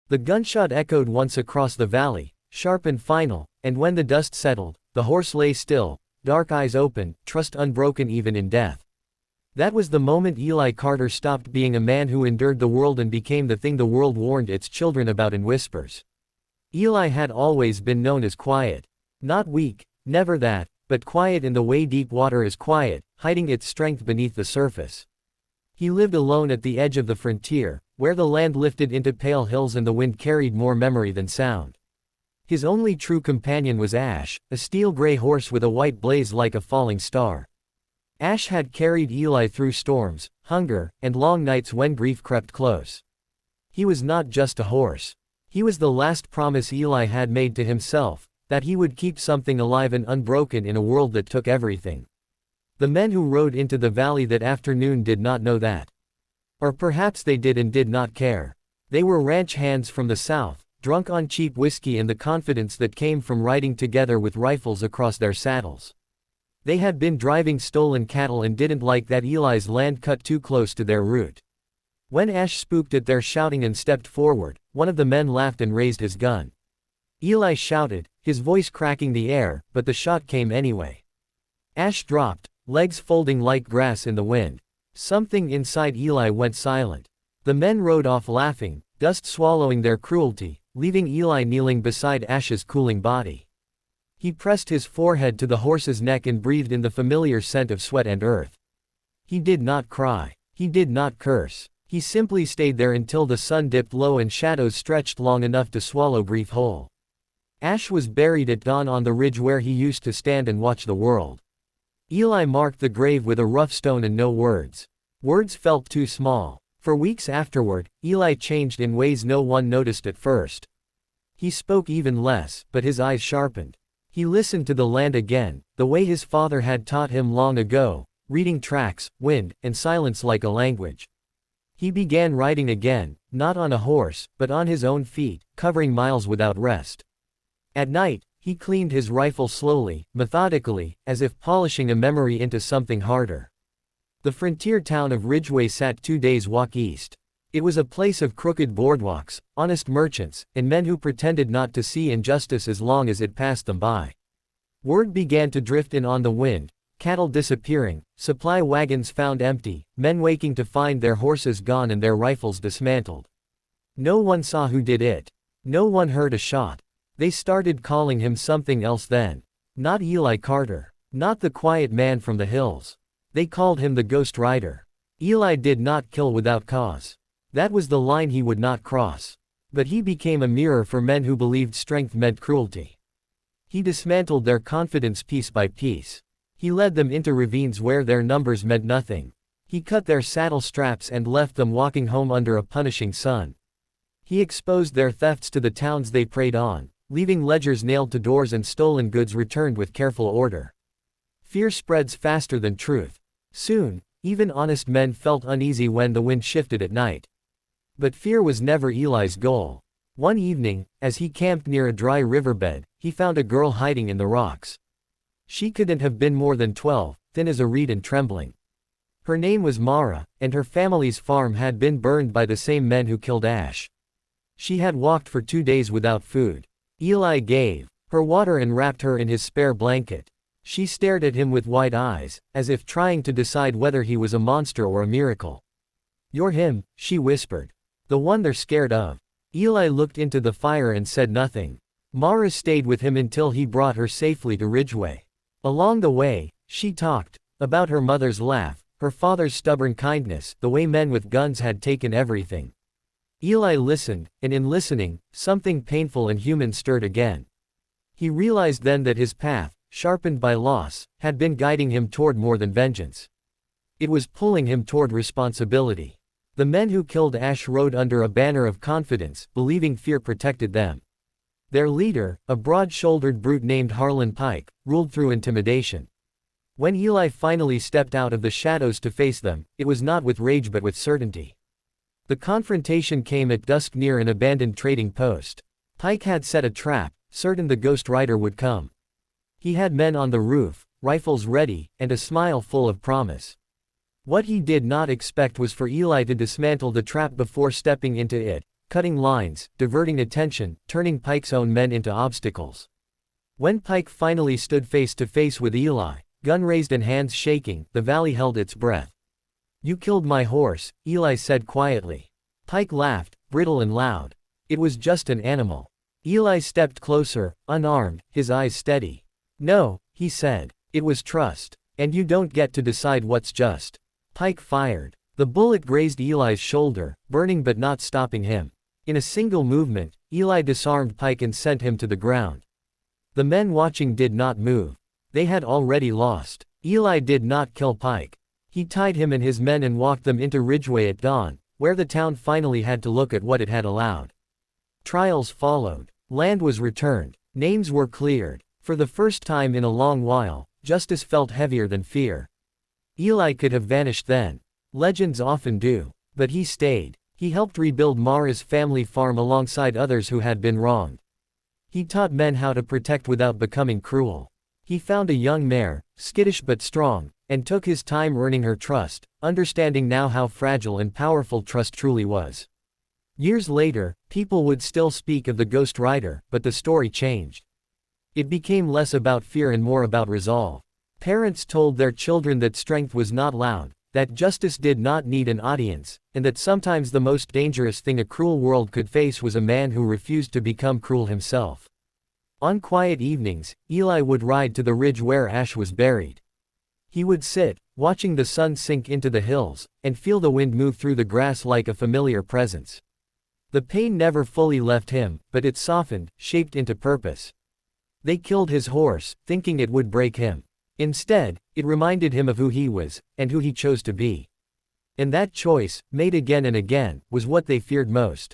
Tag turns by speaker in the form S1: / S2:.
S1: The gunshot echoed once across the valley, sharp and final, and when the dust settled, the horse lay still, dark eyes open, trust unbroken even in death. That was the moment Eli Carter stopped being a man who endured the world and became the thing the world warned its children about in whispers. Eli had always been known as quiet. Not weak, never that, but quiet in the way deep water is quiet, hiding its strength beneath the surface. He lived alone at the edge of the frontier, where the land lifted into pale hills and the wind carried more memory than sound. His only true companion was Ash, a steel-gray horse with a white blaze like a falling star. Ash had carried Eli through storms, hunger, and long nights when grief crept close. He was not just a horse. He was the last promise Eli had made to himself, that he would keep something alive and unbroken in a world that took everything. The men who rode into the valley that afternoon did not know that. Or perhaps they did and did not care. They were ranch hands from the south, drunk on cheap whiskey and the confidence that came from riding together with rifles across their saddles. They had been driving stolen cattle and didn't like that Eli's land cut too close to their route. When Ash spooked at their shouting and stepped forward, one of the men laughed and raised his gun. Eli shouted, his voice cracking the air, but the shot came anyway. Ash dropped, legs folding like grass in the wind. Something inside Eli went silent. The men rode off laughing, dust swallowing their cruelty, leaving Eli kneeling beside Ash's cooling body. He pressed his forehead to the horse's neck and breathed in the familiar scent of sweat and earth. He did not cry. He did not curse. He simply stayed there until the sun dipped low and shadows stretched long enough to swallow grief whole. Ash was buried at dawn on the ridge where he used to stand and watch the world. Eli marked the grave with a rough stone and no words. Words felt too small. For weeks afterward, Eli changed in ways no one noticed at first. He spoke even less, but his eyes sharpened. He listened to the land again, the way his father had taught him long ago, reading tracks, wind, and silence like a language. He began riding again, not on a horse, but on his own feet, covering miles without rest. At night, he cleaned his rifle slowly, methodically, as if polishing a memory into something harder. The frontier town of Ridgeway sat 2 days' walk east. It was a place of crooked boardwalks, honest merchants, and men who pretended not to see injustice as long as it passed them by. Word began to drift in on the wind, cattle disappearing, supply wagons found empty, men waking to find their horses gone and their rifles dismantled. No one saw who did it. No one heard a shot. They started calling him something else then. Not Eli Carter. Not the quiet man from the hills. They called him the Ghost Rider. Eli did not kill without cause. That was the line he would not cross. But he became a mirror for men who believed strength meant cruelty. He dismantled their confidence piece by piece. He led them into ravines where their numbers meant nothing. He cut their saddle straps and left them walking home under a punishing sun. He exposed their thefts to the towns they preyed on, leaving ledgers nailed to doors and stolen goods returned with careful order. Fear spreads faster than truth. Soon, even honest men felt uneasy when the wind shifted at night. But fear was never Eli's goal. One evening, as he camped near a dry riverbed, he found a girl hiding in the rocks. She couldn't have been more than 12, thin as a reed and trembling. Her name was Mara, and her family's farm had been burned by the same men who killed Ash. She had walked for 2 days without food. Eli gave her water and wrapped her in his spare blanket. She stared at him with wide eyes, as if trying to decide whether he was a monster or a miracle. "You're him," she whispered. "The one they're scared of." Eli looked into the fire and said nothing. Mara stayed with him until he brought her safely to Ridgeway. Along the way, she talked about her mother's laugh, her father's stubborn kindness, the way men with guns had taken everything. Eli listened, and in listening, something painful and human stirred again. He realized then that his path, sharpened by loss, had been guiding him toward more than vengeance. It was pulling him toward responsibility. The men who killed Ash rode under a banner of confidence, believing fear protected them. Their leader, a broad-shouldered brute named Harlan Pike, ruled through intimidation. When Eli finally stepped out of the shadows to face them, it was not with rage but with certainty. The confrontation came at dusk near an abandoned trading post. Pike had set a trap, certain the Ghost Rider would come. He had men on the roof, rifles ready, and a smile full of promise. What he did not expect was for Eli to dismantle the trap before stepping into it, cutting lines, diverting attention, turning Pike's own men into obstacles. When Pike finally stood face to face with Eli, gun raised and hands shaking, the valley held its breath. "You killed my horse," Eli said quietly. Pike laughed, brittle and loud. "It was just an animal." Eli stepped closer, unarmed, his eyes steady. "No," he said. "It was trust. And you don't get to decide what's just." Pike fired. The bullet grazed Eli's shoulder, burning but not stopping him. In a single movement, Eli disarmed Pike and sent him to the ground. The men watching did not move. They had already lost. Eli did not kill Pike. He tied him and his men and walked them into Ridgeway at dawn, where the town finally had to look at what it had allowed. Trials followed. Land was returned. Names were cleared. For the first time in a long while, justice felt heavier than fear. Eli could have vanished then. Legends often do. But he stayed. He helped rebuild Mara's family farm alongside others who had been wronged. He taught men how to protect without becoming cruel. He found a young mare, skittish but strong, and took his time earning her trust, understanding now how fragile and powerful trust truly was. Years later, people would still speak of the Ghost Rider, but the story changed. It became less about fear and more about resolve. Parents told their children that strength was not loud, that justice did not need an audience, and that sometimes the most dangerous thing a cruel world could face was a man who refused to become cruel himself. On quiet evenings, Eli would ride to the ridge where Ash was buried. He would sit, watching the sun sink into the hills, and feel the wind move through the grass like a familiar presence. The pain never fully left him, but it softened, shaped into purpose. They killed his horse, thinking it would break him. Instead, it reminded him of who he was, and who he chose to be. And that choice, made again and again, was what they feared most.